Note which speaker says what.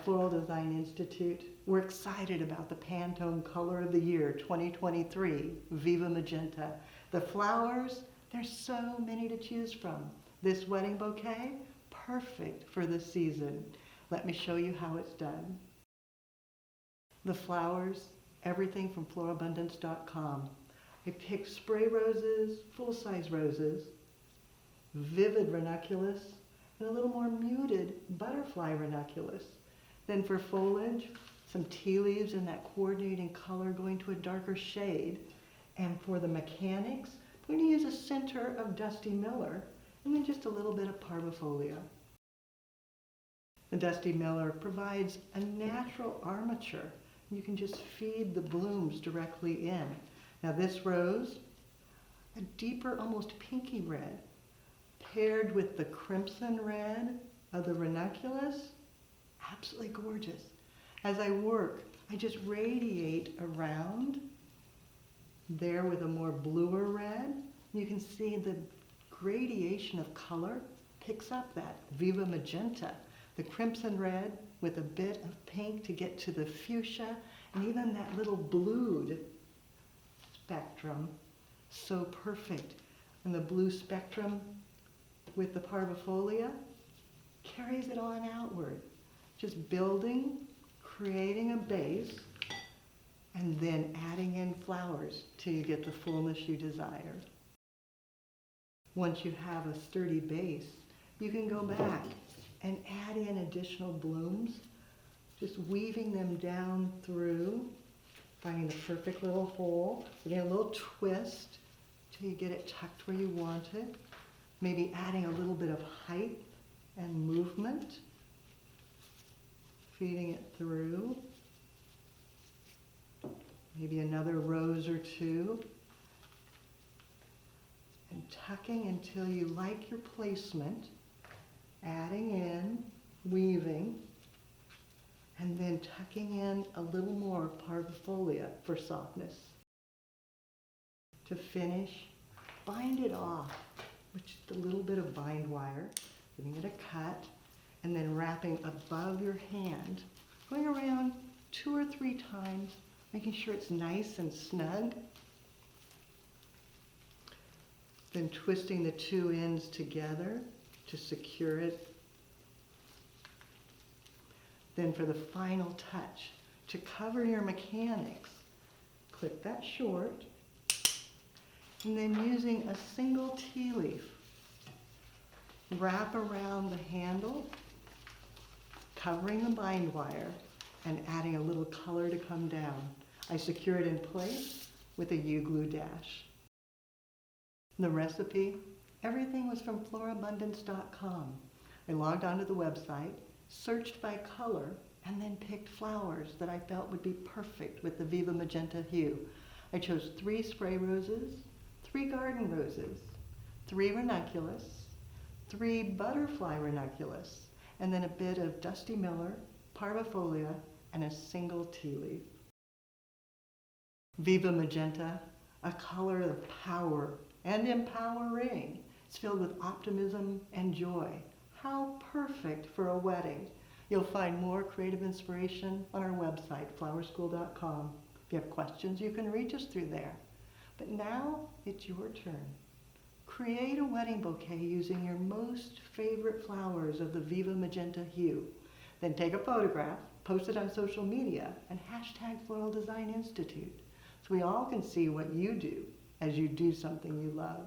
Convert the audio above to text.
Speaker 1: At Floral Design Institute, we're excited about the Pantone Color of the Year 2023, Viva Magenta. The flowers, there's so many to choose from. This wedding bouquet, perfect for this season. Let me show you how it's done. The flowers, everything from florabundance.com. I picked spray roses, full-size roses, vivid ranunculus, and a little more muted butterfly ranunculus. Then for foliage, some tea leaves in that coordinating color going to a darker shade. And for the mechanics, I'm going to use a center of Dusty Miller and then just a little bit of parvifolia. The Dusty Miller provides a natural armature. You can just feed the blooms directly in. Now this rose, a deeper, almost pinky red, paired with the crimson red of the ranunculus, absolutely gorgeous. As I work, I just radiate around there with a more bluer red. You can see the gradation of color picks up that Viva Magenta, the crimson red with a bit of pink to get to the fuchsia, and even that little blued spectrum, so perfect. And the blue spectrum with the parvifolia carries it on outward, just building, creating a base, and then adding in flowers till you get the fullness you desire. Once you have a sturdy base, you can go back and add in additional blooms, just weaving them down through, finding the perfect little hole, getting a little twist till you get it tucked where you want it, maybe adding a little bit of height and movement, feeding it through, maybe another rose or two, and tucking until you like your placement, adding in, weaving, and then tucking in a little more parvifolia for softness. To finish, bind it off with just a little bit of bind wire, giving it a cut, and then wrapping above your hand, going around 2 or 3 times, making sure it's nice and snug. Then twisting the 2 ends together to secure it. Then for the final touch, to cover your mechanics, clip that short, and then using a single tea leaf, wrap around the handle, covering the bind wire, and adding a little color to come down. I secure it in place with a U-glue dash. The recipe, everything was from florabundance.com. I logged onto the website, searched by color, and then picked flowers that I felt would be perfect with the Viva Magenta hue. I chose 3 spray roses, 3 garden roses, 3 ranunculus, 3 butterfly ranunculus, and then a bit of Dusty Miller, parvifolia, and a single tea leaf. Viva Magenta, a color of power and empowering. It's filled with optimism and joy. How perfect for a wedding. You'll find more creative inspiration on our website, flowerschool.com. If you have questions, you can reach us through there. But now it's your turn. Create a wedding bouquet using your most favorite flowers of the Viva Magenta hue. Then take a photograph, post it on social media, and hashtag Floral Design Institute so we all can see what you do as you do something you love.